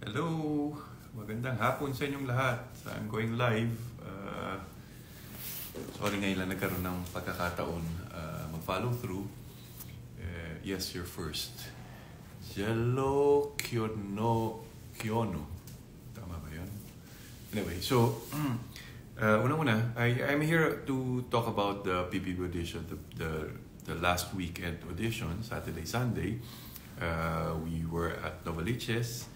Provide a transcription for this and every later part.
Hello! Magandang hapon sa inyong lahat. I'm going live. Sorry ngayon lang nagkaroon ng pagkakataon mag-follow through. Yes, you're first. Jello Kiono. Tama ba yun? Anyway, so, unang-una, I'm here to talk about the PBB audition, the last weekend audition, Saturday, Sunday. We were at Novaliches.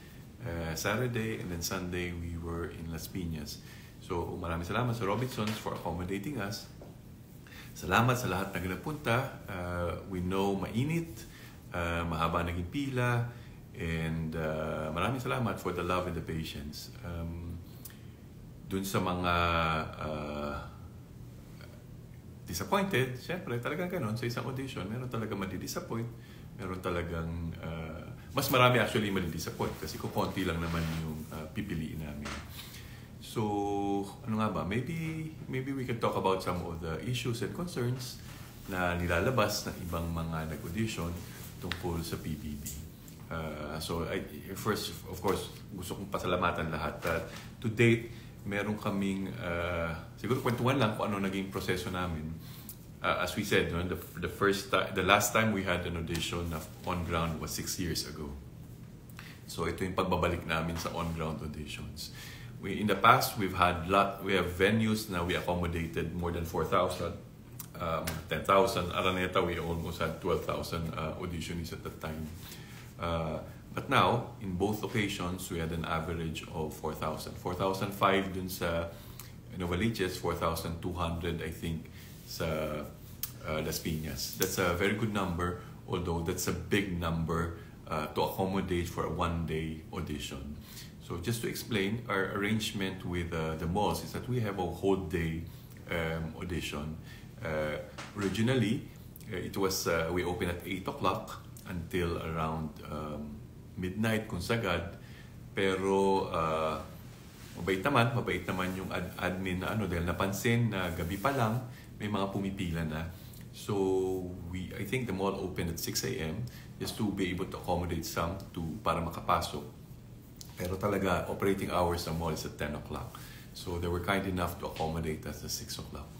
Saturday and then Sunday we were in Las Piñas. So maraming salamat sa Robinsons for accommodating us. Salamat sa lahat na nagpunta. We know mainit, mahaba naging pila, and maraming salamat for the love and the patience. Dun sa mga disappointed, syempre talagang ganun sa isang audition, meron talagang madi-disappoint, meron talagang mas marami actually mali-disappoint kasi kukunti lang naman yung pipiliin namin. So, ano nga ba? Maybe we can talk about some of the issues and concerns na nilalabas ng ibang mga nag-audition tungkol sa PBB. So, first, of course, gusto kong pasalamatan lahat. To date, meron kaming, siguro kwentuhan lang kung ano naging proseso namin. As we said, the last time we had an audition on ground was 6 years ago. So ito yung pagbabalik namin sa on-ground auditions. In the past, we have venues na we accommodated more than 4,000, 10,000. Araneta, we almost had 12,000 auditionees at that time. But now, in both occasions, we had an average of 4,000. 4,005 dun sa Novaliches, 4,200 I think sa Las Piñas. That's a very good number, although that's a big number to accommodate for a one-day audition. So just to explain, our arrangement with the malls is that we have a whole day audition. Originally, it was we opened at 8 o'clock until around midnight kung sagad. Pero mabait naman yung admin na dahil napansin na gabi pa lang may mga pumipila na. So I think the mall opened at 6 a.m. just to be able to accommodate some para makapasok. Pero talaga operating hours ng mall is at 10 o'clock. So they were kind enough to accommodate us at 6 o'clock.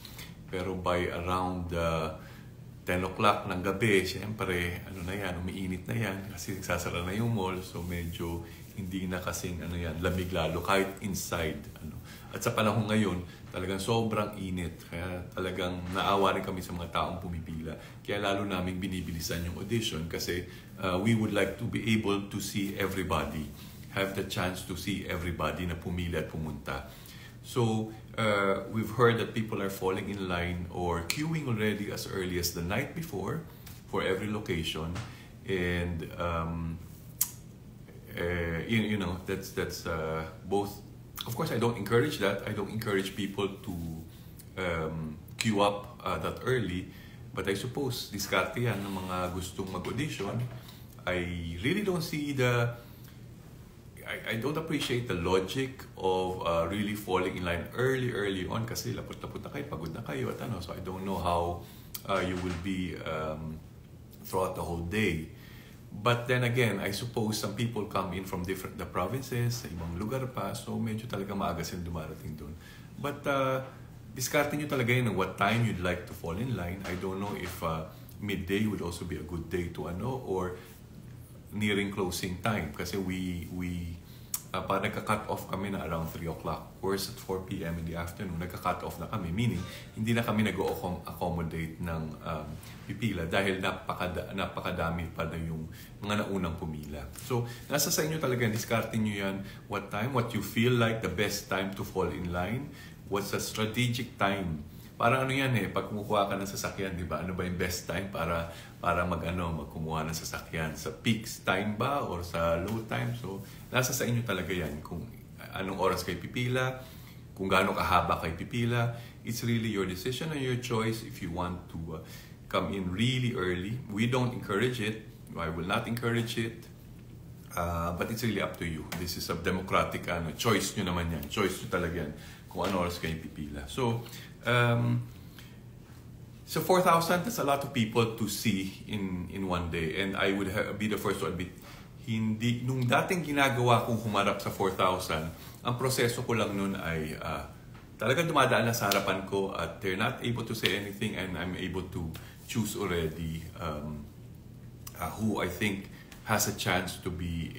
Pero by around 10 o'clock ng gabi, syempre umiinit na yan kasi nagsasara na yung mall, so medyo hindi na kasing lamig lalo kahit inside. At sa panahon ngayon, talagang sobrang init. Kaya talagang naawa rin kami sa mga taong pumipila. Kaya lalo naming binibilisan yung audition kasi we would like to be able to see everybody. Have the chance to see everybody na pumila at pumunta. So, we've heard that people are falling in line or queuing already as early as the night before for every location. And, that's both. Of course, I don't encourage that. I don't encourage people to queue up that early. But I suppose, diskarte yan ng mga gustong mag-audition. I really don't see I don't appreciate the logic of really falling in line early on kasi lapot-lapot na kayo, pagod na kayo at so I don't know how you will be throughout the whole day. But then again, I suppose some people come in from the provinces, sa ibang lugar pa, so medyo talaga maaga silang dumarating doon. But diskarte nyo talaga yun what time you'd like to fall in line. I don't know if midday would also be a good day to or nearing closing time kasi we nagka-cut off kami na around 3 o'clock. Whereas at 4 p.m. in the afternoon, nagka-cut off na kami. Meaning, hindi na kami nag-accommodate ng pipila dahil napakadami pa na yung mga naunang pumila. So, nasa sa inyo talaga, diskarte nyo yan. What time, what you feel like the best time to fall in line. What's a strategic time. Parang pag kumukuha ka ng sasakyan, di ba? Ano ba yung best time para magkumuha ng sasakyan? Sa peak time ba or sa low time? So, nasa sa inyo talaga yan. Kung anong oras kayo pipila, kung gaano kahaba kayo pipila. It's really your decision and your choice if you want to come in really early. We don't encourage it. I will not encourage it. But it's really up to you. This is a democratic choice nyo naman yan. Choice nyo talaga yan kung ano oras kayo pipila. So 4,000, that's a lot of people to see in one day. And I would be the first to admit, nung dating ginagawa kong humarap sa 4,000, ang proseso ko lang nun ay talagang dumadaan na sa harapan ko at they're not able to say anything and I'm able to choose already who I think has a chance to be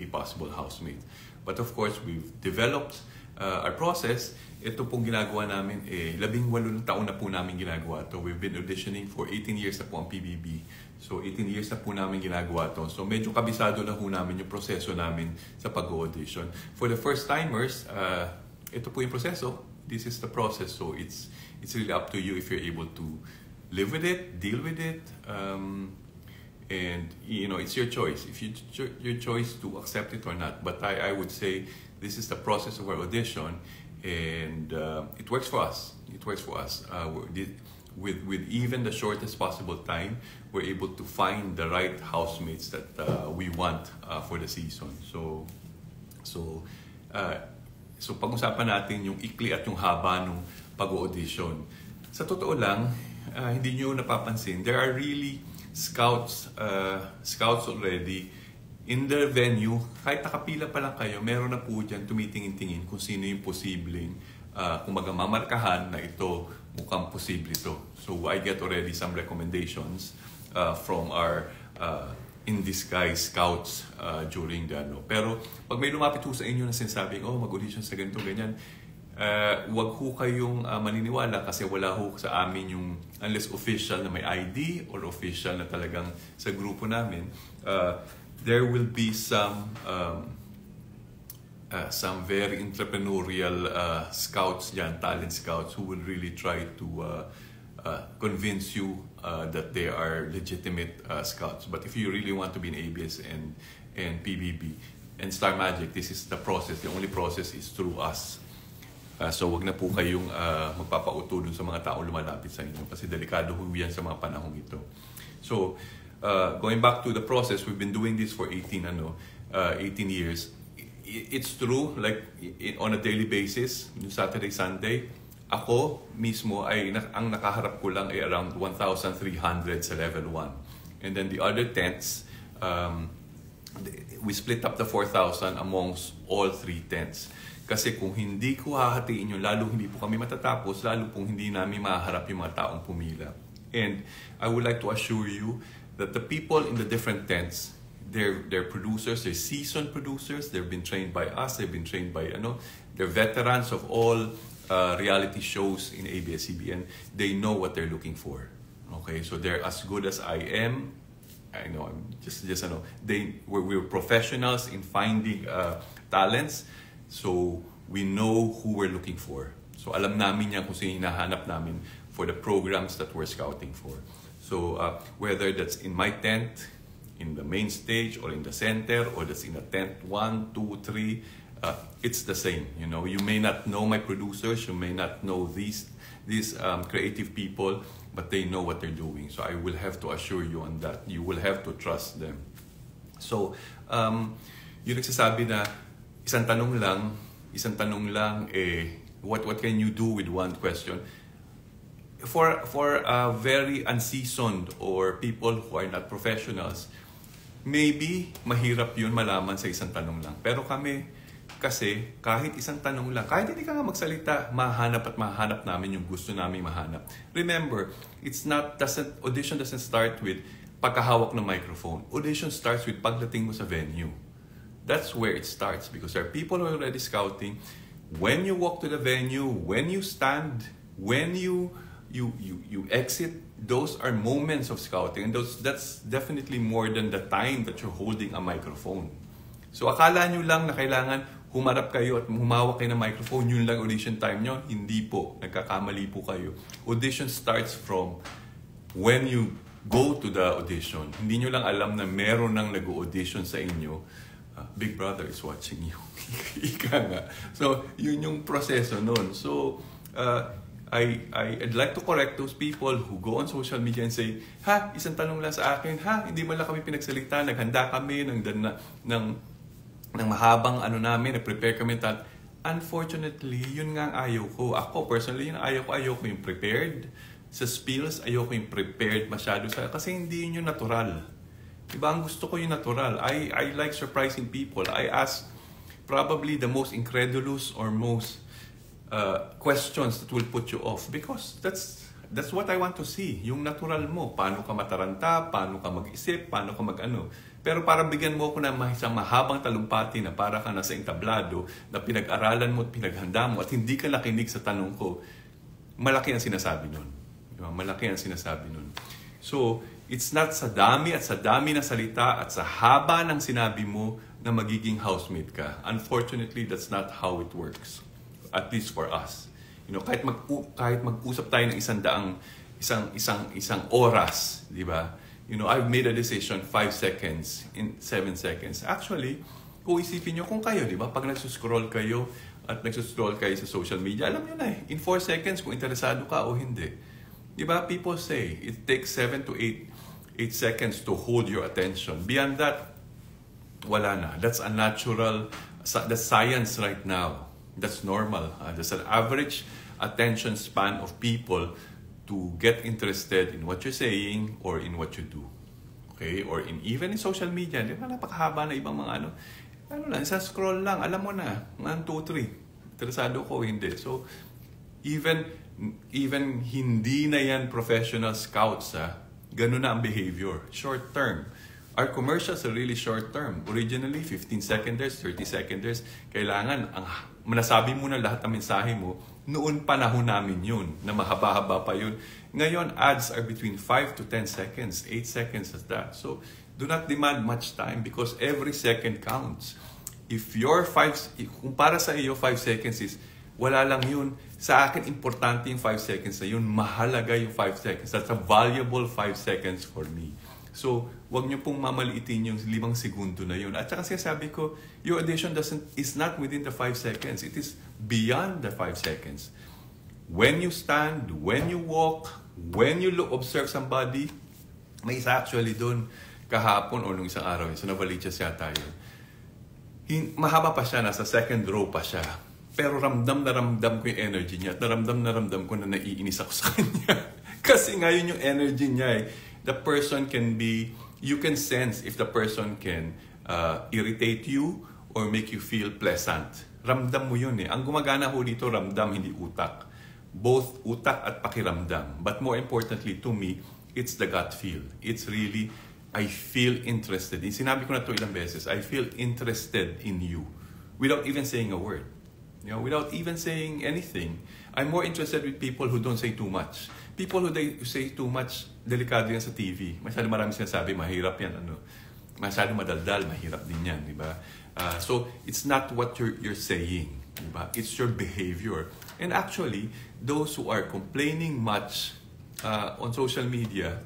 a possible housemate. But of course, we've developed our process. Ito pong ginagawa namin, 18 taon na po namin ginagawa to. We've been auditioning for 18 years na po ang PBB. So 18 years na po namin ginagawa to. So medyo kabisado na po namin yung proseso namin sa pag-audition. For the first timers, ito po yung proseso. This is the process. So it's really up to you if you're able to live with it, deal with it, and it's your choice. If your choice to accept it or not. But I would say this is the process of our audition, and it works for us. It works for us. With even the shortest possible time, we're able to find the right housemates that we want for the season. So pag-usapan natin yung ikli at yung haba ng pag-audition. Sa totoo lang, hindi nyo napapansin, there are really scouts already in the venue. Kahit nakapila pa lang kayo, meron na po dyan tumitingin-tingin kung sino yung posibleng kumbaga mamarkahan na ito mukhang posible ito. So I get already some recommendations from our in disguise scouts during the ano. Pero pag may lumapit ho sa inyo na sinasabing, mag-audition sa ganito, ganyan, wag ho kayong maniniwala kasi wala ho sa amin yung, unless official na may ID or official na talagang sa grupo namin, there will be some very entrepreneurial scouts dyan, talent scouts who will really try to convince you that they are legitimate scouts. But if you really want to be in ABS and PBB and Star Magic, this is the process. The only process is through us. So wag na po kayong magpapauto dun sa mga taong lumalapit sa inyo kasi delikado ho yan sa mga panahong ito. So going back to the process, we've been doing this for 18 years. It's true, like on a daily basis, Saturday, Sunday, ako mismo ay ang nakaharap ko lang ay around 1,300 sa level 1. And then the other tents, we split up the 4,000 amongst all 3 tents. Kasi kung hindi ko hahatiin yun, lalo hindi po kami matatapos, lalo pong hindi namin maharap yung mga taong pumila. And I would like to assure you that the people in the different tents, they're producers, they're seasoned producers, they've been trained by us, they've been trained by, they're veterans of all reality shows in ABS-CBN. They know what they're looking for. Okay, so they're as good as I am. I know, we're professionals in finding talents. So we know who we're looking for. So alam namin yan kung sino hinahanap namin for the programs that we're scouting for. So whether that's in my tent, in the main stage, or in the center, or that's in a tent 1, 2, 3, it's the same. You may not know my producers, you may not know these creative people, but they know what they're doing. So I will have to assure you on that. You will have to trust them. So yung nagsasabi na isang tanong lang, what can you do with one question? For very unseasoned or people who are not professionals, maybe mahirap yun malaman sa isang tanong lang. Pero kami, kasi kahit isang tanong lang, kahit hindi ka nga magsalita, mahanap namin yung gusto namin mahanap. Remember, audition doesn't start with pagkahawak ng microphone. Audition starts with pagdating mo sa venue. That's where it starts because there are people who are already scouting. When you walk to the venue, when you stand, when you exit, those are moments of scouting. And that's definitely more than the time that you're holding a microphone. So akala nyo lang na kailangan humarap kayo at humawak kayo ng microphone, yun lang audition time nyo. Hindi po. Nagkakamali po kayo. Audition starts from when you go to the audition. Hindi nyo lang alam na meron nang nag-audition sa inyo. Big Brother is watching you. Ika nga. So, yun yung proseso nun. So, I'd like to correct those people who go on social media and say, isang tanong lang sa akin, hindi man lang kami pinagsalita, naghanda kami ng mahabang namin, nag-prepare kami. Unfortunately, yun nga ang ayaw ko. Ako, personally, yun ayaw ko yung prepared. Sa spills, ayaw ko yung prepared masyado. Kasi hindi yun yung natural. Diba? Ang gusto ko yung natural. I like surprising people. I ask probably the most incredulous or most questions that will put you off because that's what I want to see. Yung natural mo. Paano ka mataranta, paano ka mag-isip, paano ka mag-ano. Pero para bigyan mo ako ng isang mahabang talumpati na para ka nasa entablado na pinag-aralan mo at pinaghanda mo at hindi ka nakinig sa tanong ko, malaki ang sinasabi nun. Diba? Malaki ang sinasabi nun. So, it's not sa dami at sa dami na salita at sa haba ng sinabi mo na magiging housemate ka. Unfortunately, that's not how it works. At least for us. Kahit mag-usap tayo ng isang oras, di ba? I've made a decision 5 seconds, in 7 seconds. Actually, kung isipin nyo kung kayo, di ba? Pag nagsuscroll kayo at nagsuscroll kayo sa social media, alam nyo na in 4 seconds kung interesado ka o hindi. Di ba? People say, it takes 7 to 8 seconds to hold your attention. Beyond that, wala na. That's a natural, that's science right now. That's normal. There's an average attention span of people to get interested in what you're saying or in what you do. Okay? Or even in social media. Di ba? Napakahaba na ibang mga ano lang, isa scroll lang. Alam mo na. 1, 2, 3. Interesado ko o hindi. So, even hindi na yan professional scouts, ganun na ang behavior. Short term. Our commercials are really short term. Originally, 15 seconders, 30 seconders. Kailangan, manasabi mo na lahat ng mensahe mo, noon panahon namin yun, na mahaba-haba pa yun. Ngayon, ads are between 5 to 10 seconds, 8 seconds as that. So, do not demand much time because every second counts. Kung para sa iyo, 5 seconds is, wala lang yun. Sa akin, importante yung 5 seconds na yun. Mahalaga yung 5 seconds. That's a valuable 5 seconds for me. So, wag niyo pong mamaliitin yung 5 segundo na yun. At saka sinasabi ko, your audition is not within the 5 seconds. It is beyond the 5 seconds. When you stand, when you walk, when you observe somebody, may isa actually doon kahapon o nung isang araw, sa Novaliches yata yun. Mahaba pa siya, nasa second row pa siya. Pero ramdam na ramdam ko yung energy niya. At na ramdam ko na naiinis ako sa kanya. Kasi ngayon yung energy niya the person can be, you can sense if the person can irritate you or make you feel pleasant. Ramdam mo yun Ang gumagana ho dito, ramdam, hindi utak. Both utak at pakiramdam. But more importantly to me, it's the gut feel. It's really, I feel interested. Sinabi ko na ito ilang beses, I feel interested in you. Without even saying a word. Without even saying anything. I'm more interested with people who don't say too much. People who say too much, delikado yan sa TV. Masyado marami sinasabi, mahirap yan. Masyado madaldal, mahirap din yan. Diba? So, it's not what you're saying. Diba? It's your behavior. And actually, those who are complaining much on social media,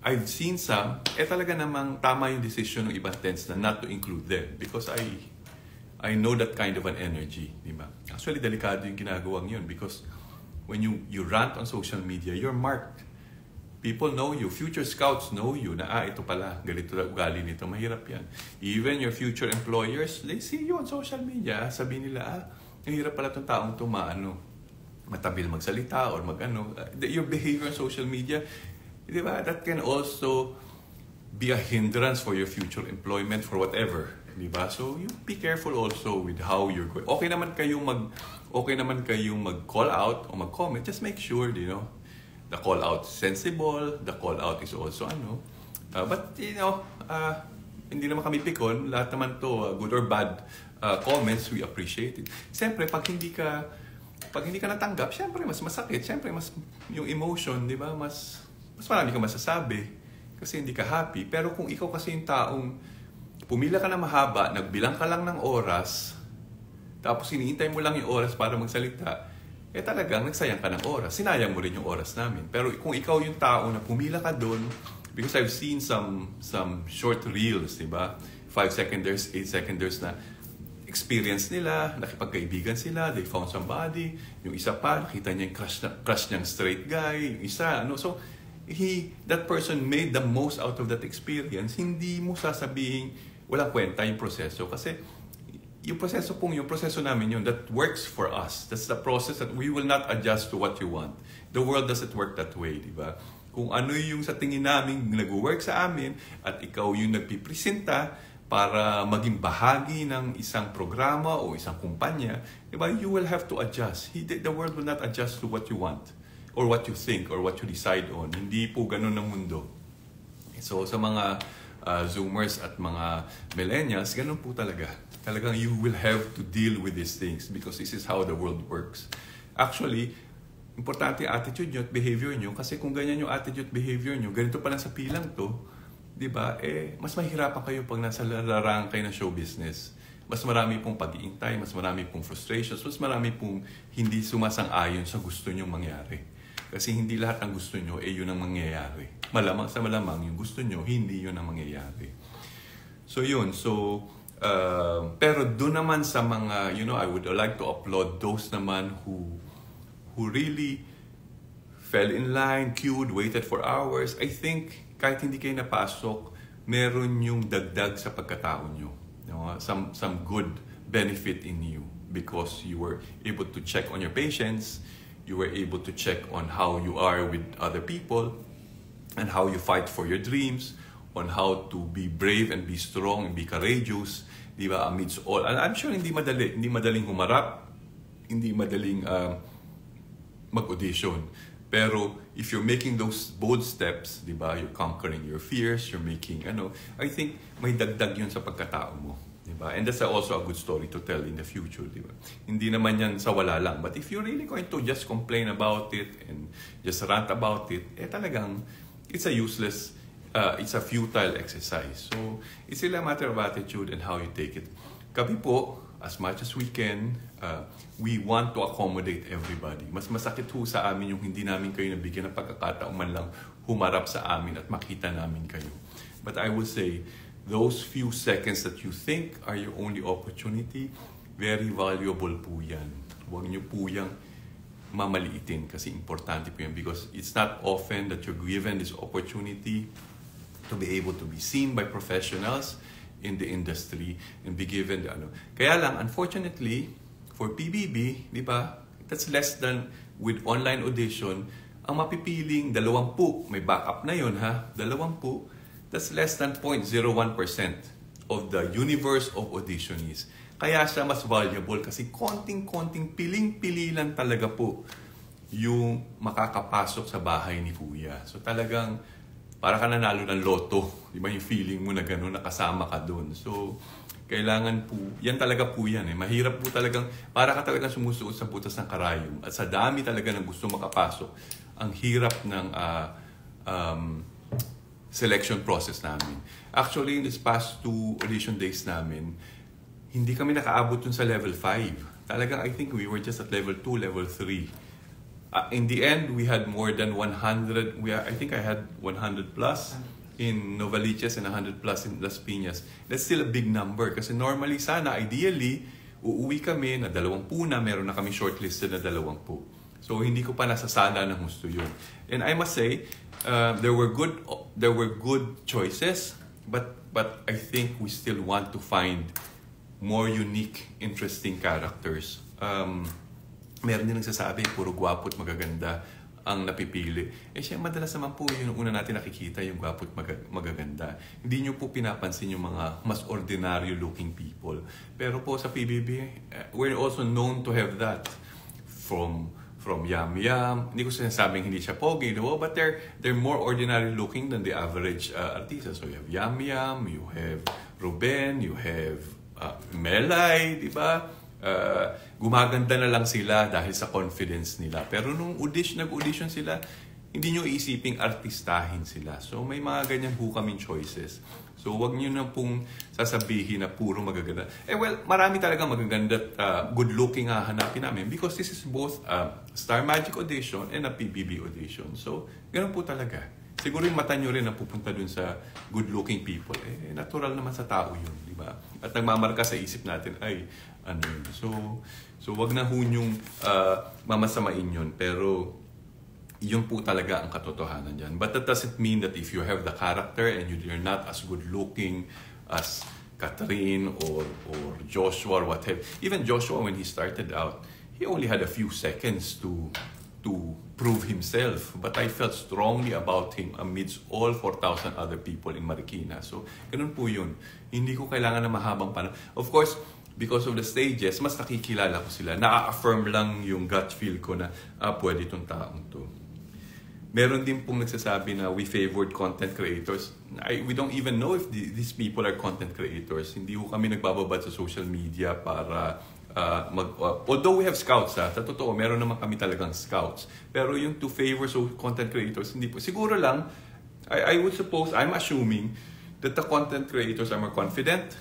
I've seen some, talaga namang tama yung decision ng ibang tents na not to include them. Because I know that kind of an energy. Diba? Actually, delikado yung ginagawang yun because when you rant on social media, you're marked. People know you. Future scouts know you na, ito pala, ganito na ugali nito. Mahirap yan. Even your future employers, they see you on social media. Sabihin nila, mahirap pala itong taong ito matabil magsalita or your behavior on social media, di ba? That can also be a hindrance for your future employment for whatever. Di ba? So, you be careful also with how you're going. Okay naman kayong mag-call out o mag-comment. Just make sure, the call out is sensible, the call out is also but hindi naman kami pikon, lahat naman to good or bad comments, we appreciate it. Siyempre, pag hindi ka natanggap, siyempre mas masakit, siyempre mas yung emotion, di ba? Mas marami ka masasabi kasi hindi ka happy. Pero kung ikaw kasi yung taong pumila ka na mahaba, nagbilang ka lang ng oras, tapos hinihintay mo lang yung oras para magsalita, talagang nagsayang ka ng oras. Sinayang mo rin yung oras namin. Pero kung ikaw yung tao na pumila ka doon, because I've seen some short reels, diba? 5 seconders, 8 seconders na experience nila, nakipagkaibigan sila, they found somebody, yung isa pa, nakita niya yung crush niyang straight guy, yung isa, So, that person made the most out of that experience. Hindi mo sasabihin, walang kwenta yung proseso. Kasi, yung proseso namin yun, that works for us. That's the process that we will not adjust to what you want. The world doesn't work that way, di ba? kung ano yung sa tingin namin nag-work sa amin at ikaw yung nagpipresenta para maging bahagi ng isang programa o isang kumpanya, diba? You will have to adjust. The world will not adjust to what you want or what you think or what you decide on. Hindi po ganun ang mundo. So sa mga Zoomers at mga millennials, ganun po talaga. Talagang you will have to deal with these things because this is how the world works. Actually, importante yung attitude nyo at behavior nyo kasi kung ganyan yung attitude at behavior nyo, ganito pa lang sa pilang to, di ba? Mas mahirapan kayo pag nasa larangan kayo ng show business. Mas marami pong pag-iintay, mas marami pong frustrations, mas marami pong hindi sumasang-ayon sa gusto nyong mangyari. Kasi hindi lahat ang gusto nyo, yun ang mangyayari. Malamang sa malamang, yung gusto nyo, hindi yun ang mangyayari. So yun, pero doon naman sa mga, I would like to applaud those naman who really fell in line, queued, waited for hours. I think kahit hindi kayo napasok, meron yung dagdag sa pagkatao nyo. Some good benefit in you because you were able to check on your patients, you were able to check on how you are with other people, and how you fight for your dreams, on how to be brave and be strong and be courageous, di ba, amidst all. And I'm sure hindi madaling humarap, hindi madaling mag-audition. Pero if you're making those bold steps, di ba, you're conquering your fears, you're making, I think may dagdag yun sa pagkatao mo. Di ba? And that's also a good story to tell in the future. Di ba? Hindi naman yan sa wala lang. But if you're really going to just complain about it and just rant about it, talagang it's a useless, it's a futile exercise. So it's still a matter of attitude and how you take it. Kami po, as much as we can, we want to accommodate everybody. Mas masakit ho sa amin yung hindi namin kayo nabigyan ng pagkakataon man lang humarap sa amin at makita namin kayo. But I will say, those few seconds that you think are your only opportunity, very valuable po yan. Huwag niyo po yung mamaliitin kasi importante po yan because it's not often that you're given this opportunity to be able to be seen by professionals in the industry and be given the Kaya lang, unfortunately, for PBB, di ba, that's less than with online audition, ang mapipiling 20, may backup na yun ha, 20, that's less than 0.01% of the universe of auditionees. Kaya siya mas valuable kasi konting-konting piling-pili lang talaga po yung makakapasok sa bahay ni Kuya. So talagang para ka nanalo ng loto. Di ba yung feeling mo na gano'n, nakasama ka doon. So, kailangan po, yan talaga po yan. Mahirap po talagang, para ka talagang sumusuot sa butas ng karayom. At sa dami talaga ng gusto makapasok, ang hirap ng selection process namin. Actually, in this past 2 audition days namin, hindi kami nakaabot dun sa level 5. Talagang, I think we were just at level 2, level 3. In the end, we had more than 100. I think I had 100 plus in Novaliches and 100 plus in Las Piñas. That's still a big number kasi normally sana, ideally, uuwi kami na 20 na, meron na kami shortlisted na 20. So hindi ko pa nasasala ng gusto yun. And I must say, there were good choices, but I think we still want to find more unique, interesting characters. Meron din nagsasabi, puro gwapo at magaganda ang napipili. Siya, madalas naman po yung una natin nakikita, yung gwapo at magaganda. Hindi nyo po pinapansin yung mga mas ordinaryo looking people. Pero po sa PBB, we're also known to have that. From Yam Yam, hindi ko sinasabing hindi siya pogi, no? But they're more ordinary looking than the average artista. So you have Yam Yam, you have Ruben, you have Melay, di ba? Gumaganda na lang sila dahil sa confidence nila. Pero nung nag-audition sila, hindi nyo isiping artistahin sila. So may mga ganyan po kaming choices. So wag nyo na pong sasabihin na puro magaganda. Well, marami talaga magaganda at good-looking hanapin namin because this is both Star Magic audition and a PBB audition. So, ganun po talaga. Siguro yung mata nyo rin na pupunta dun sa good-looking people. Natural naman sa tao yun, di ba? At nagmamarka sa isip natin, yun. So wag na ho nyong mamasamain yun. Pero, yun po talaga ang katotohanan dyan. But that doesn't mean that if you have the character and you're not as good-looking as Catherine or Joshua or whatever. Even Joshua, when he started out, he only had a few seconds to to prove himself. But I felt strongly about him amidst all 4,000 other people in Marikina. So, ganun po yun. Hindi ko kailangan na mahabang panahon. Of course, because of the stages, mas nakikilala ko sila. Na-affirm lang yung gut feel ko na, pwede itong taong to. Meron din pong nagsasabi na we favored content creators. We don't even know if these people are content creators. Hindi ko kami nagbababad sa social media para although we have scouts, sa totoo, meron naman kami talagang scouts. Pero yung to favor content creators, hindi po. Siguro lang, I would suppose, I'm assuming that the content creators are more confident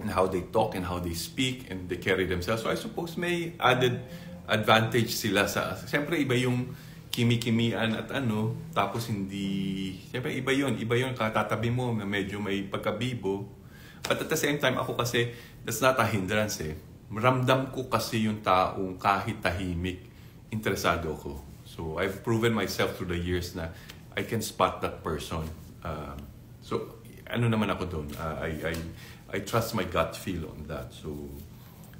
in how they talk and how they speak and they carry themselves. So I suppose may added advantage sila sa, siyempre iba yung kimi-kimian at tapos hindi, siyempre iba yun, katatabi mo na medyo may pagkabibo. But at the same time, ako kasi, that's not a hindrance Ramdam ko kasi yung taong kahit tahimik, interesado ko. So, I've proven myself through the years na I can spot that person. So, naman ako doon? I trust my gut feel on that.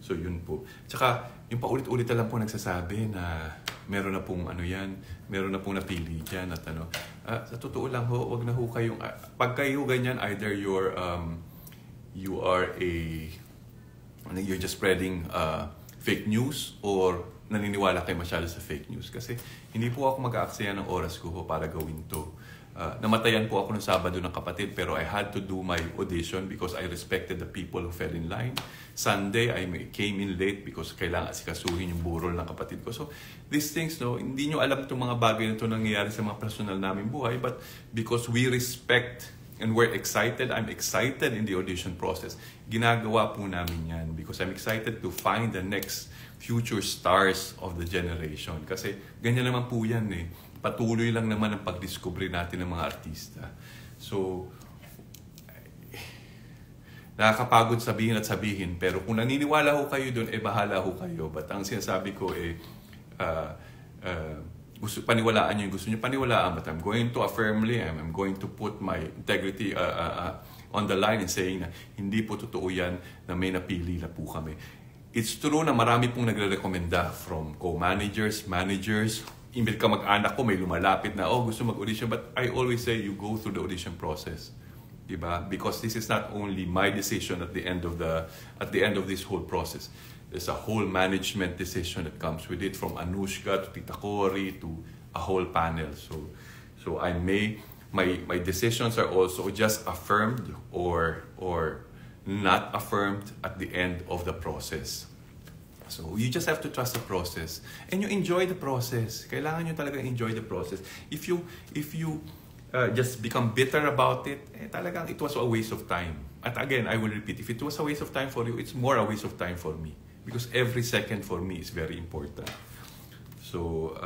So yun po. Tsaka, yung paulit-ulit na lang po nagsasabi na meron na pong meron na pong napili dyan at sa totoo lang ho, wag na ho kayong, pag kayo ganyan, either you're just spreading fake news or naniniwala kayo masyado sa fake news. Kasi hindi po ako mag-aaksaya ng oras ko para gawin to. Namatayan po ako ng Sabado ng kapatid pero I had to do my audition because I respected the people who fell in line. Sunday, I came in late because kailangan asikasuhin yung burol ng kapatid ko. So, these things, hindi nyo alam itong mga bagay na ito nangyayari sa mga personal namin buhay, but because we respect and we're excited, I'm excited in the audition process. Ginagawa po namin yan because I'm excited to find the next future stars of the generation. Kasi ganyan naman po yan Patuloy lang naman ang pagdiscovery natin ng mga artista. So, nakakapagod sabihin, pero kung naniniwala ho kayo doon, bahala ho kayo. But ang sinasabi ko paniwalaan nyo yung gusto nyo paniwalaan, but I'm going to affirmly, I'm going to put my integrity on the line and saying na hindi po totoo yan na may napili na po kami. It's true na marami pong nagre-recommenda from co-managers, managers, imbit ka mag-anak ko, may lumalapit na, gusto mag-audition. But I always say, you go through the audition process. Diba? Because this is not only my decision at the end of this whole process. There's a whole management decision that comes with it, from Anushka to Tita Cory to a whole panel. So my decisions are also just affirmed or not affirmed at the end of the process. So, you just have to trust the process. And you enjoy the process. Kailangan nyo talaga enjoy the process. If you just become bitter about it, talagang it was a waste of time. At again, I will repeat, if it was a waste of time for you, it's more a waste of time for me. Because every second for me is very important. So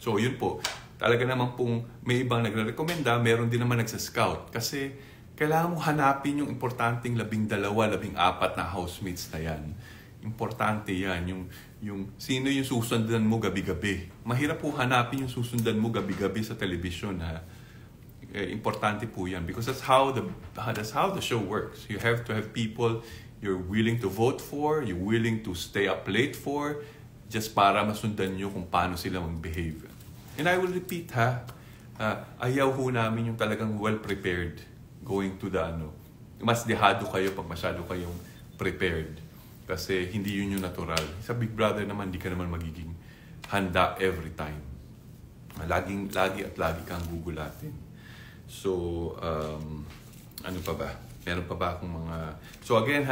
yun po. Talaga naman pong may ibang nagre-recommenda, meron din naman nagsa-scout. Kasi kailangan mo hanapin yung importanteng 12, 14 na housemates na yan. Importante yan, yung sino yung susundan mo gabi-gabi. Mahirap po hanapin yung susundan mo gabi-gabi sa television importante po yan because that's how the show works. You have to have people you're willing to vote for, you're willing to stay up late for, just para masundan nyo kung paano sila mag-behave. And I will repeat ayaw ho namin yung talagang well-prepared going to the mas dehado kayo pag masyado kayong prepared. Kasi hindi yun yung natural. Sa Big Brother naman, hindi ka naman magiging handa every time. Lagi kang gugulatin. So, ano pa ba? Meron pa ba akong mga... So again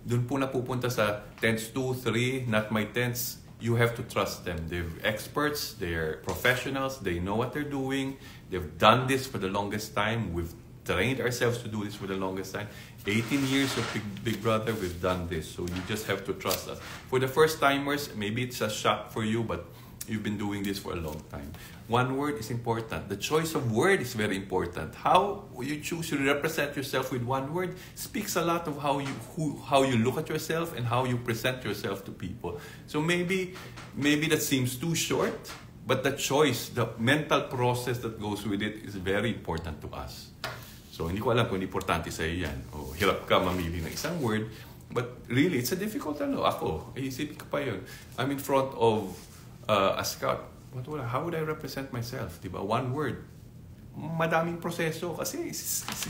dun po napupunta sa tents 2, 3, not my tents. You have to trust them. They're experts, they're professionals, they know what they're doing. They've done this for the longest time. We've trained ourselves to do this for the longest time. 18 years of Big Brother, we've done this. So you just have to trust us. For the first timers, maybe it's a shock for you, but you've been doing this for a long time. One word is important. The choice of word is very important. How you choose to represent yourself with one word speaks a lot of how you look at yourself and how you present yourself to people. So maybe that seems too short, but the choice, the mental process that goes with it is very important to us. So, hindi ko alam kung importante sa'yo yan. O, hirap ka mamili ng isang word. But really, it's a difficult Ako, isipin ko pa yun. I'm in front of a scout, how would I represent myself? Diba? One word. Madaming proseso kasi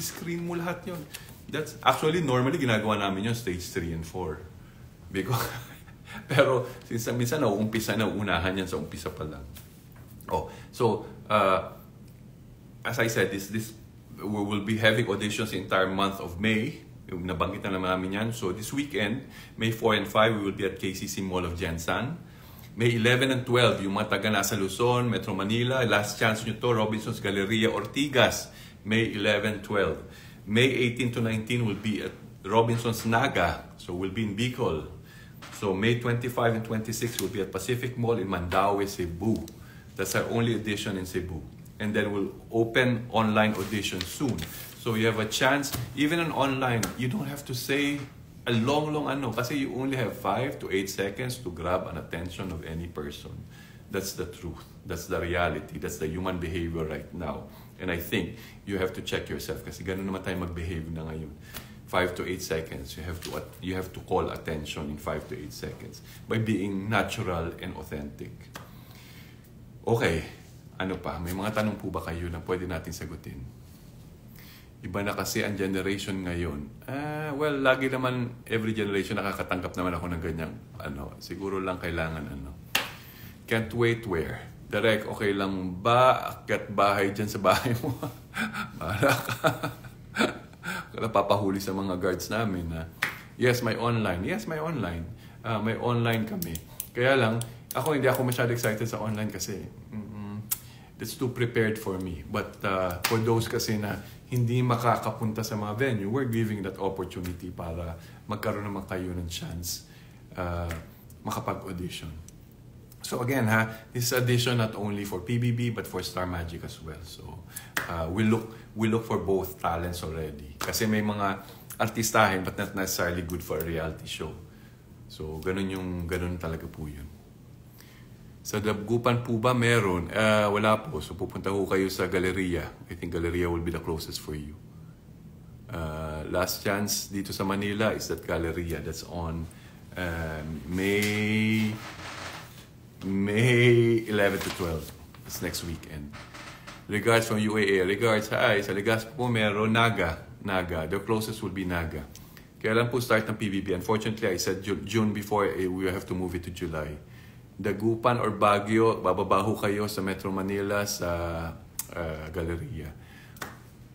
screen mo lahat yun. That's actually normally ginagawa namin yung stage 3 and 4. Because pero minsan nauunahan yan sa umpisa pa lang. So as I said, this we will be having auditions the entire month of May. Nabanggit na naman namin yan. So this weekend, May 4 and 5, we will be at KCC Mall of Jensan. May 11 and 12, yung mga taga nasa Luzon, Metro Manila, last chance nyo to, Robinson's Galleria, Ortigas, May 11, 12. May 18 to 19 will be at Robinson's Naga, so we'll be in Bicol. So May 25 and 26 will be at Pacific Mall in Mandaue, Cebu. That's our only audition in Cebu. And then we'll open online audition soon. So you have a chance, even on online, you don't have to say a long kasi you only have 5 to 8 seconds to grab an attention of any person. That's the truth. That's the reality. That's the human behavior right now. And I think you have to check yourself kasi ganun naman tayo mag-behave na ngayon. 5 to 8 seconds. You have to call attention in 5 to 8 seconds by being natural and authentic. Okay. Ano pa? May mga tanong po ba kayo na pwede natin sagutin? Iba na kasi ang generation ngayon. Well, lagi naman, every generation nakakatanggap naman ako ng ganyang, siguro lang kailangan, can't wait where? Direct, okay lang ba? Akyat bahay dyan sa bahay mo? Bahala ka. Napapahuli sa mga guards namin na, yes, may online. Yes, may online. May online kami. Kaya lang, hindi ako masyado excited sa online kasi, that's too prepared for me. But for those kasi na hindi makakapunta sa mga venue, we're giving that opportunity para magkaroon naman kayo ng chance makapag-audition. So again, this is audition not only for PBB but for Star Magic as well. So we look for both talents already. Kasi may mga artistahin but not necessarily good for a reality show. So ganun talaga po yun. Sa Dagupan po ba meron? Wala po. So pupunta ho kayo sa Galleria. I think Galleria will be the closest for you. Last chance dito sa Manila is that Galleria. That's on May 11 to 12. It's next weekend. Regards from UAA. Regards, hi. Sa Legazpi po meron Naga. The closest will be Naga. Kaya lang po start ng PBB. Unfortunately, I said June before, we have to move it to July. Dagupan or Baguio, bababaho kayo sa Metro Manila sa Galleria.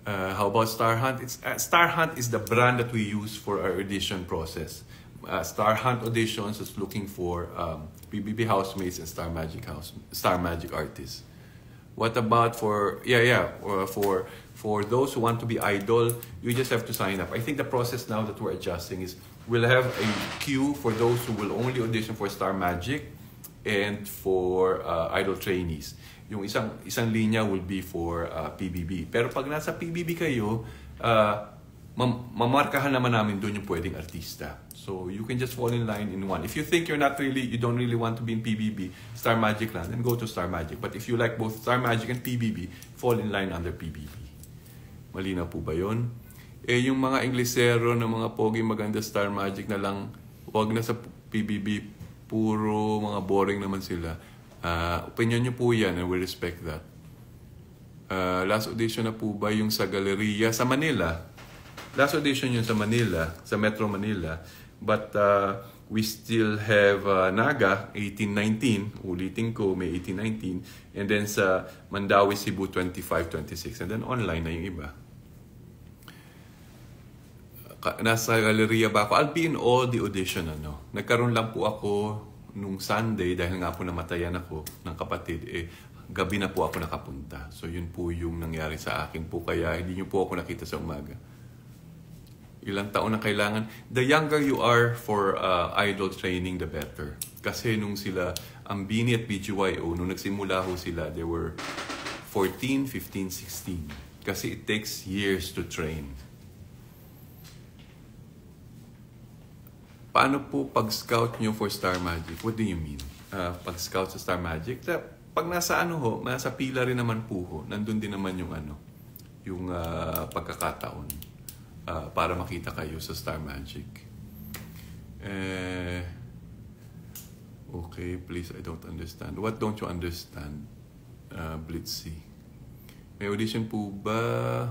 How about Star Hunt? Star Hunt is the brand that we use for our audition process. Star Hunt auditions is looking for PBB housemates and Star Magic artists. What about for those who want to be idol, you just have to sign up. I think the process now that we're adjusting is we'll have a queue for those who will only audition for Star Magic and for idol trainees. Yung isang linya will be for PBB. Pero pag nasa PBB kayo, mamarkahan naman namin doon yung pwedeng artista. So you can just fall in line in one. If you think you don't really want to be in PBB, Star Magic lang, then go to Star Magic. But if you like both Star Magic and PBB, fall in line under PBB. Malinaw po ba yun? Yung mga Inglesero na mga pogi maganda Star Magic na lang, wag na sa PBB. Puro mga boring naman sila. Opinion nyo po yan and we respect that. Last audition na po ba yung sa Galleria sa Manila? Last audition yun sa Manila, sa Metro Manila. But we still have Naga, 18-19. Ulitin ko, may 18-19. And then sa Mandaue, Cebu, 25-26. And then online na yung iba. Nasa Galleria ba ako? I'll be in all the audition. Nagkaroon lang po ako nung Sunday dahil nga po namatayan ako ng kapatid. Gabi na po ako nakapunta. So yun po yung nangyari sa akin po. Kaya hindi nyo po ako nakita sa umaga. Ilang taon na kailangan. The younger you are for idol training, the better. Kasi nung sila, Ambini at BGYO, nung nagsimula ho sila, they were 14, 15, 16. Kasi it takes years to train. Paano po pag-scout nyo for Star Magic? What do you mean? Pag-scout sa Star Magic? Pag nasa nasa pila rin naman po ho, nandun din naman yung yung pagkakataon para makita kayo sa Star Magic. Okay, please, I don't understand. What don't you understand, Blitzy? May audition po ba?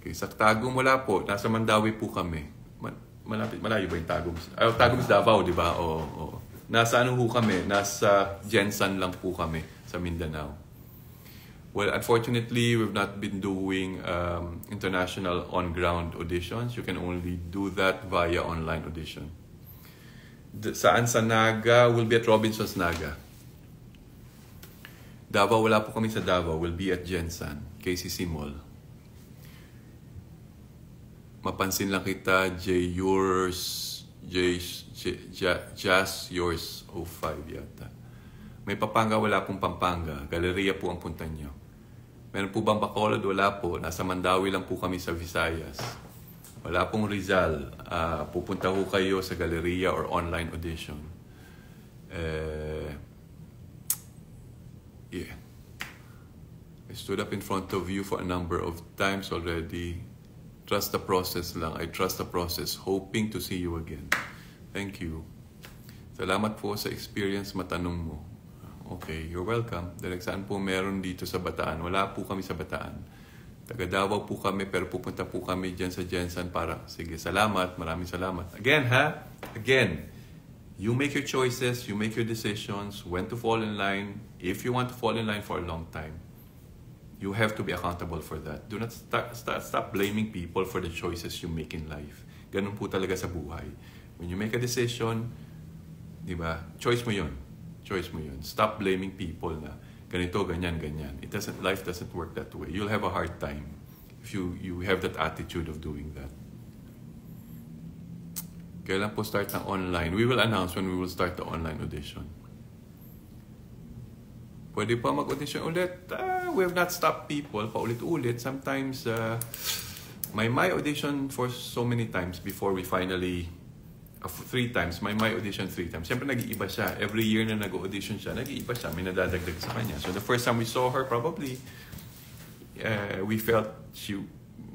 Okay, sa Tagum wala po. Nasa Mandawi po kami. Malayo ba yung Tagum? Tagum is Davao, di ba? Oo. Nasa ano po kami? Nasa Jensan lang po kami sa Mindanao. Well, unfortunately, we've not been doing international on-ground auditions. You can only do that via online audition. Saan sa Naga? We'll be at Robinson's Naga. Davao, wala po kami sa Davao. We'll be at Jensan, KCC Mall. Mapansin lang kita, Just Yours 05 yata. May Pampanga, wala pong Pampanga. Galeria po ang punta nyo. Meron po bang Bacolod? Wala po. Nasa Mandawi lang po kami sa Visayas. Wala pong Rizal. Pupunta ho kayo sa Galeria or online audition. Yeah. I stood up in front of you for a number of times already. Trust the process lang. I trust the process, hoping to see you again. Thank you. Salamat po sa experience matanong mo. Okay, you're welcome. Direk, saan po meron dito sa Bataan? Wala po kami sa Bataan. Taga Davao po kami, pero pupunta po kami dyan sa Jensan para, sige, salamat, maraming salamat. Again, Again, you make your choices, you make your decisions, when to fall in line. If you want to fall in line for a long time, you have to be accountable for that. Do not stop blaming people for the choices you make in life. Ganun po talaga sa buhay. When you make a decision, di ba, choice mo yun. Stop blaming people na, ganito, ganyan. Life doesn't work that way. You'll have a hard time if you have that attitude of doing that. Kailan po start ng online? We will announce when we will start the online audition. Pwede pa mag-audition ulit? We have not stopped people paulit-ulit. Sometimes, my audition for so many times before we finally 3 times. May audition 3 times. Siyempre, nag-iiba siya. Every year na nag-audition siya, nag-iiba siya. May nadadagdag sa kanya. So, the first time we saw her, probably, we felt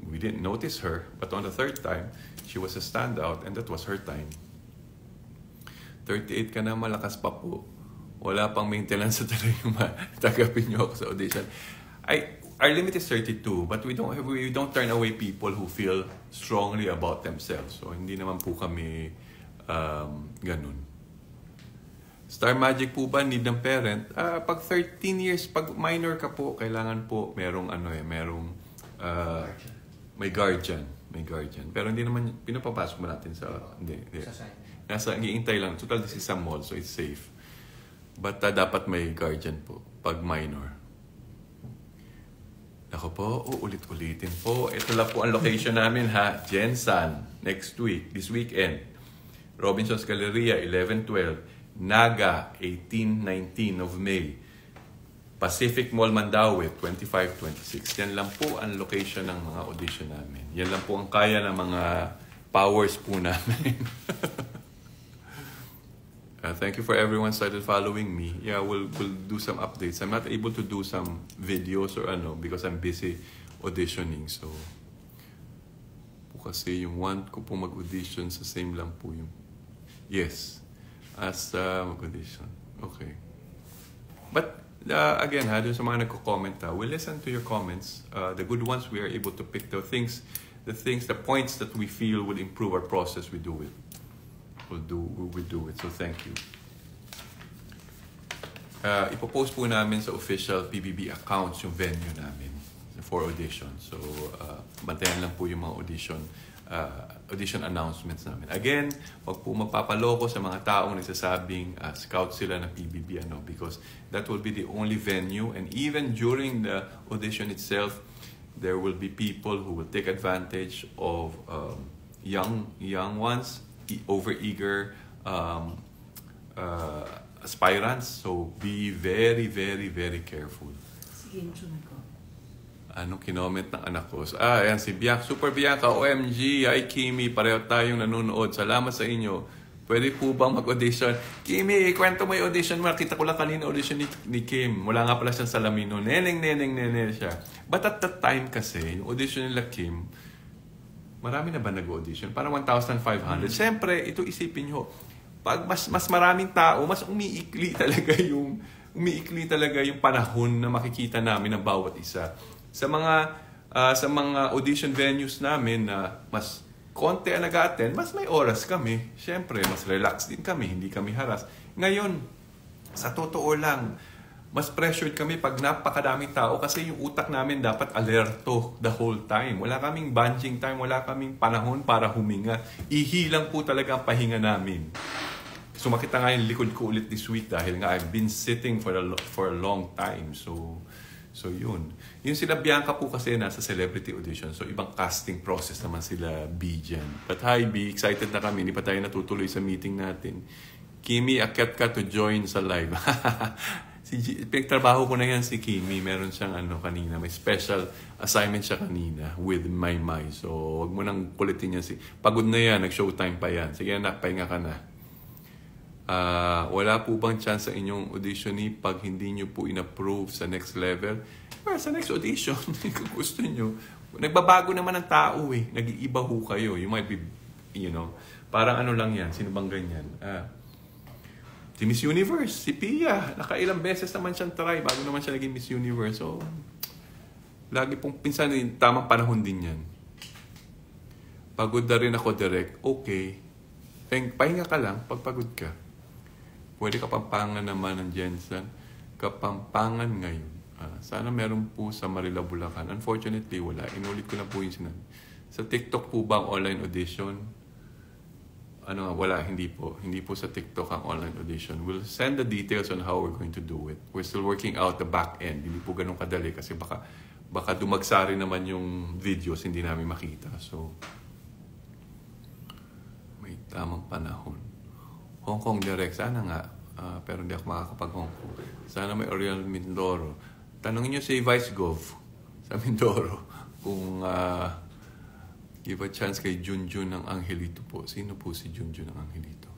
we didn't notice her. But on the 3rd time, she was a standout and that was her time. 38 ka na, malakas pa po. Wala pang maintenance sa talaga tagapin niyo ako sa audition. Our limit is 32, but we don't turn away people who feel strongly about themselves. So, hindi naman po kami ganun. Star Magic po ba need ng parent? Pag 13 years, pag minor ka po, kailangan po merong may guardian. Pero hindi naman pinapapasok mo natin sa hindi. Nasa iintay lang. Total this is a mall, so it's safe. But dapat may guardian po pag minor. Ako po, ulit-ulitin po. Ito lang po ang location namin Jensan, next week, this weekend. Robinson's Galleria, 11-12. Naga, 18-19 of May. Pacific Mall, Mandawi, 25-26. Yan lang po ang location ng mga audition namin. Yan lang po ang kaya ng mga powers po namin. Thank you for everyone started following me. Yeah, we'll do some updates. I'm not able to do some videos or because I'm busy auditioning. So, kasi yung one ko po mag-audition sa same lang po yung... Yes. As mag-audition. Okay. But, again, dun sa mga nagko-comment, we'll listen to your comments. The good ones, we are able to pick the points that we feel will improve our process, we do it. We do it. So, thank you. Ipopost po namin sa official PBB accounts yung venue namin for audition. So, bantayan lang po yung mga audition announcements namin. Again, wag po mapapaloko sa mga taong nagsasabing scout sila ng PBB, because that will be the only venue. And even during the audition itself, there will be people who will take advantage of young ones, over-eager aspirants. So, be very, very, very careful. Sige, ko. Anong kinoment ng anak ko? Ayan, si Bianca. Super Bianca, OMG, hi Kimi, pareho tayong nanonood. Salamat sa inyo. Pwede po bang mag-audition? Kimi, kwento mo yung audition mo. Kita ko lang kanina audition ni Kim. Wala nga pala siyang salamin noon. Neneng siya. But at that time kasi, yung audition nila Kim, marami na ba nag-audition? Parang 1,500. Siyempre, ito isipin nyo, pag mas maraming tao, mas umiikli talaga yung panahon na makikita namin ng bawat isa. Sa mga audition venues namin na mas konti ang nag-attend, mas may oras kami. Siyempre, mas relax din kami, hindi kami haras. Ngayon, sa totoo lang, mas pressured kami pag napakadaming tao kasi yung utak namin dapat alerto the whole time. Wala kaming bunging time, wala kaming panahon para huminga. Ihilang po talaga ang pahinga namin. Sumakit na nga yung likod ko ulit this week dahil nga I've been sitting for a long time. So yun. Yung sila Bianca po kasi nasa celebrity audition. So ibang casting process naman sila B dyan. But hi B, excited na kami. Hindi pa tayo natutuloy sa meeting natin. Kimi, akyat ka to join sa live. Pinagtrabaho ko na yan si Kimi. Meron siyang kanina. May special assignment siya kanina with My. So wag mo nang kulitin yan. Pagod na yan. Nag-showtime pa yan. Sige na, pahinga ka na. Wala po bang chance sa inyong audition pag hindi nyo po in-approve sa next level? Well, sa next audition, kung gusto nyo. Nagbabago naman ang tao eh. Nag-iiba ho kayo. You might be, parang lang yan. Sino bang ganyan? Si Miss Universe, si Pia. Nakailang beses naman siyang try bago naman siya naging Miss Universe. So, lagi pong pinsan tamang panahon din yan. Pagod na rin ako direct. Okay. Pahinga ka lang pag pagod ka. Pwede Kapampangan naman ng Jensen. Kapampangan ngayon. Sana meron po sa Marila, Bulacan. Unfortunately, wala. Inulit ko na po yung sinabi. Sa TikTok po ba ang online audition? Wala. Hindi po. Hindi po sa TikTok ang online audition. We'll send the details on how we're going to do it. We're still working out the back end. Hindi po ganun kadali kasi baka dumagsari naman yung videos hindi namin makita. So, may tamang panahon. Hong Kong direct, sana nga. Pero hindi ako makakapag-Hong Kong. Sana may Oriel Mindoro. Tanongin nyo si Vice Gov sa Mindoro kung give a chance kay Junjun ng Angelito po. Sino po si Junjun ng Angelito?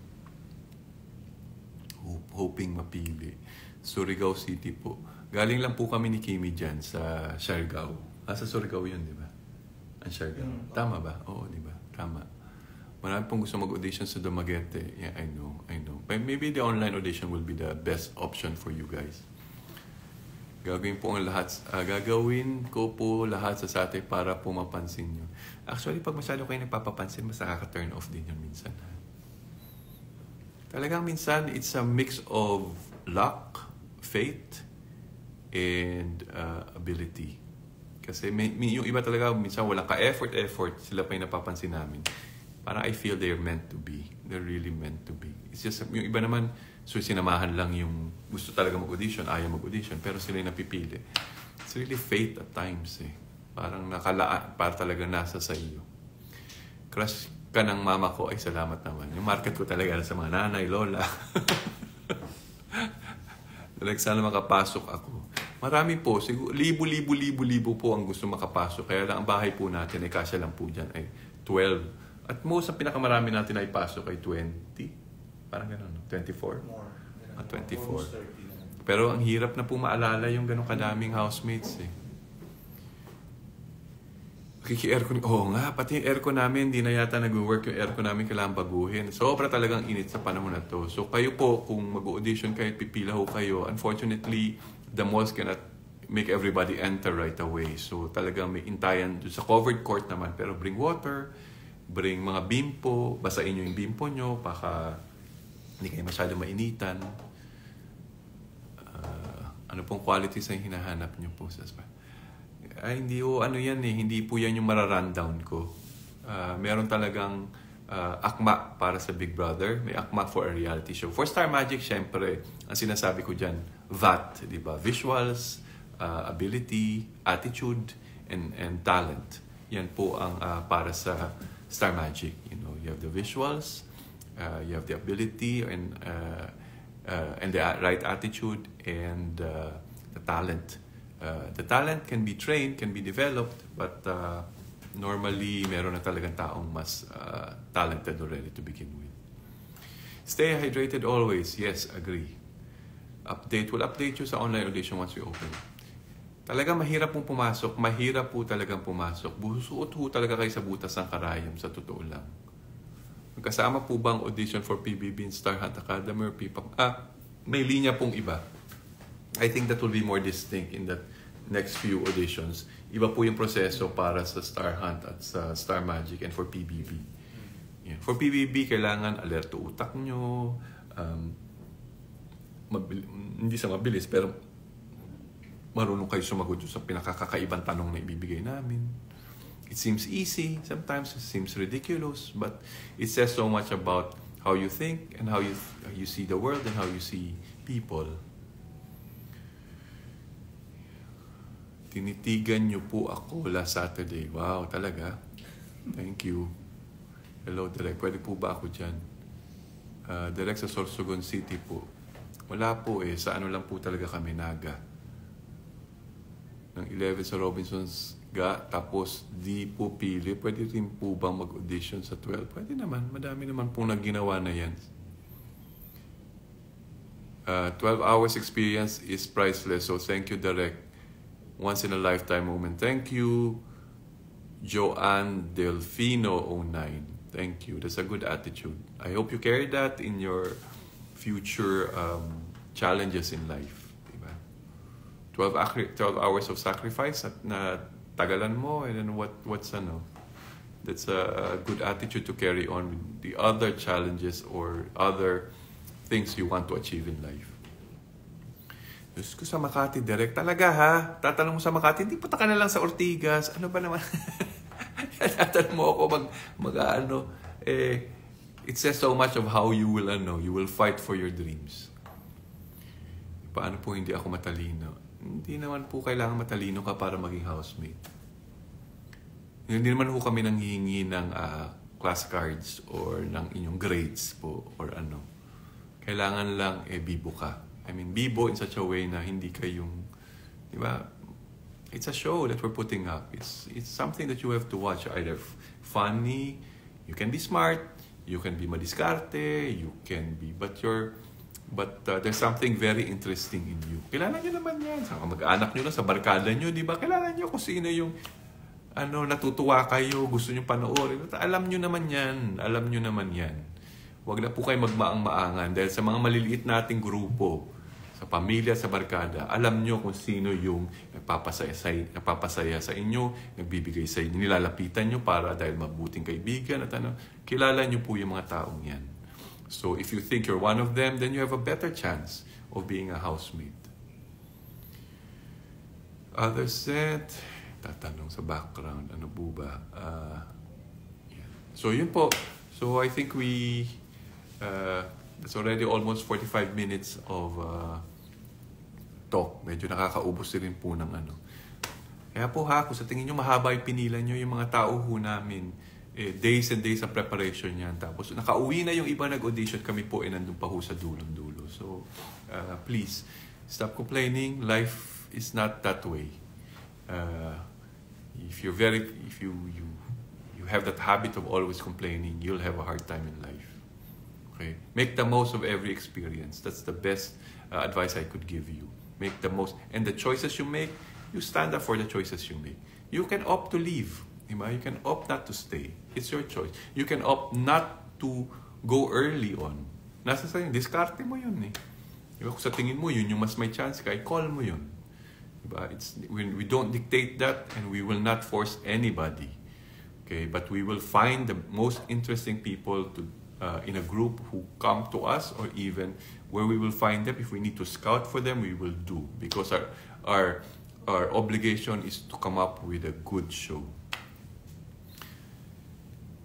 Hoping mapili. Surigao City po. Galing lang po kami ni Kimi dyan sa Siargao. Sa Surigao yun, di ba? Ang Siargao. Tama ba? Oo, di ba? Tama. Marami pong gusto mag-audition sa Dumaguete. Yeah, I know. But maybe the online audition will be the best option for you guys. Gagawin ko po lahat sa satay para po mapansin nyo. Actually, pag masyado kayo nagpapapansin, mas nakaka-turn off din yun minsan. Talagang minsan, it's a mix of luck, faith, and ability. Kasi yung iba talaga, minsan walang ka-effort, sila pa yung napapansin namin. Parang I feel they're meant to be. They're really meant to be. It's just, yung iba naman, so sinamahan lang yung gusto talaga mag-audition, ayaw mag-audition, pero sila yung napipili. It's really fate at times eh. Parang nakalaan, parang talaga nasa sa iyo. Crush ka ng mama ko, ay salamat naman. Yung market ko talaga sa mga nanay, lola. Like, sana makapasok ako. Marami po, siguro, libo po ang gusto makapasok. Kaya lang, ang bahay po natin, kasya lang po dyan ay 12. At most, ang pinakamarami natin ay pasok ay 20. Parang gano'n, 24? More. 24. Pero ang hirap na po maalala yung gano'ng kadaming housemates eh. Kiki-aircon, pati yung aircon namin, hindi na yata nag-work yung aircon namin, kailangan baguhin. Sobra talagang init sa panahon na to. So kayo po, kung mag-audition kayo, pipila ho kayo, unfortunately, the malls cannot make everybody enter right away. So talagang may intayan sa covered court naman, pero bring water, bring mga bimpo, basain nyo yung bimpo nyo, baka hindi kayo masyado mainitan. Ano pong qualities ang hinahanap nyo po sa spa? Hindi hindi po yan yung mararundown ko. Meron talagang akma para sa Big Brother, may akma for a reality show. For Star Magic, syempre, ang sinasabi ko dyan, VAT, di ba? Visuals, ability, attitude, and talent. Yan po ang para sa Star Magic. You have the visuals, you have the ability, and the right attitude, and the talent. The talent can be trained, can be developed, but normally, meron na talagang taong mas talented already to begin with. Stay hydrated always. Yes, agree. We'll update you sa online audition once we open. Talaga mahirap pong pumasok. Mahirap po talagang pumasok. Busuot po talaga kayo sa butas ng karayom, sa totoo lang. Magkasama po ba ang audition for PBB in Star Hunt Academy or PPAP? May linya pong iba. I think that will be more distinct in the next few auditions. Iba po yung proseso para sa Star Hunt at sa Star Magic and for PBB. Yeah. For PBB, kailangan alerto utak nyo, hindi sa mabilis, pero marunong kayo sumagot sa pinakakakaibang tanong na ibibigay namin. It seems easy, sometimes it seems ridiculous, but it says so much about how you think and how you see the world and how you see people. Tinitigan niyo po ako last Saturday. Wow, talaga? Thank you. Hello, Direk. Pwede po ba ako dyan? Direk sa Sorsogon City po. Wala po sa ano lang po talaga kami, Naga. Ng 11 sa Robinsons tapos di po pili. Pwede rin po bang mag-audition sa 12? Pwede naman. Madami naman po nagginawa na yan. 12 hours experience is priceless. So thank you, Direk. Once in a lifetime moment. Thank you, Joanne Delfino 09. Thank you. That's a good attitude. I hope you carry that in your future challenges in life. Diba? 12 hours of sacrifice at na tagalan mo, and then what's ano? That's a good attitude to carry on with the other challenges or other things you want to achieve in life. Diyos ko, sa Makati, Direk. Talaga ha? Tatanong mo sa Makati, hindi punta ka na lang sa Ortigas. Ano ba naman? Tatanong mo ako it says so much of how you will fight for your dreams. Paano po hindi ako matalino? Hindi naman po kailangan matalino ka para maging housemate. Hindi naman po kami nanghihingi ng class cards or ng inyong grades po or ano. Kailangan lang bibo ka. I mean, bibo in such a way na hindi kayong, di ba? It's a show that we're putting up. It's something that you have to watch. Either funny, you can be smart, you can be madiskarte, you can be, but there's something very interesting in you. Kilala nyo naman yan. Sa mag-anak nyo lang, sa barkada nyo, di ba? Kilala nyo kung sino yung natutuwa kayo, gusto nyo panoorin. Alam nyo naman yan. Alam nyo naman yan. Huwag na po kayo magmaang-maangan dahil sa mga maliliit nating grupo, sa pamilya, sa barkada, alam nyo kung sino yung nagpapasaya sa inyo, nagbibigay sa inyo, nilalapitan nyo para dahil mabuting kaibigan at kilala nyo po yung mga taong yan. So if you think you're one of them, then you have a better chance of being a housemate. Others said, tatanong sa background, ano po ba? Yeah. So yun po. So I think it's already almost 45 minutes of talk. Medyo nakakaubos rin po ng ano. Kaya po kung sa tingin nyo mahaba yung pinila nyo, yung mga tao ho namin, days and days of preparation yan. Tapos nakauwi na yung iba nag-audition, kami po nandun pa ho sa dulong-dulo. So please, stop complaining. Life is not that way. If you have that habit of always complaining, you'll have a hard time in life. Okay? Make the most of every experience. That's the best advice I could give you. Make the most. And the choices you make, you stand up for the choices you make. You can opt to leave. You can opt not to stay. It's your choice. You can opt not to go early on. Nasa sa'yo, diskarte mo yun eh. Diba? Kung sa tingin mo, yun yung mas may chance ka, call mo yun. Diba? We don't dictate that and we will not force anybody. Okay? But we will find the most interesting people in a group who come to us, or even where we will find them. If we need to scout for them, we will do. Because our obligation is to come up with a good show.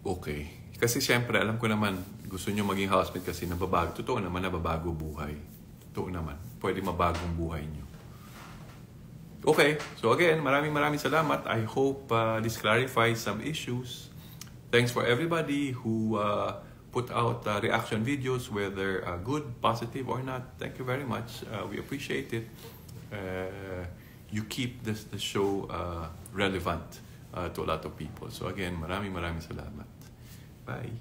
Okay. Kasi siyempre, alam ko naman, gusto nyo maging housemate kasi nababago. Totoo naman, nababago buhay. Totoo naman. Pwede mabagong buhay nyo. Okay. So again, maraming salamat. I hope this clarifies some issues. Thanks for everybody who put out reaction videos, whether good, positive, or not. Thank you very much. We appreciate it. You keep the show relevant to a lot of people. So again, maraming salamat. Bye.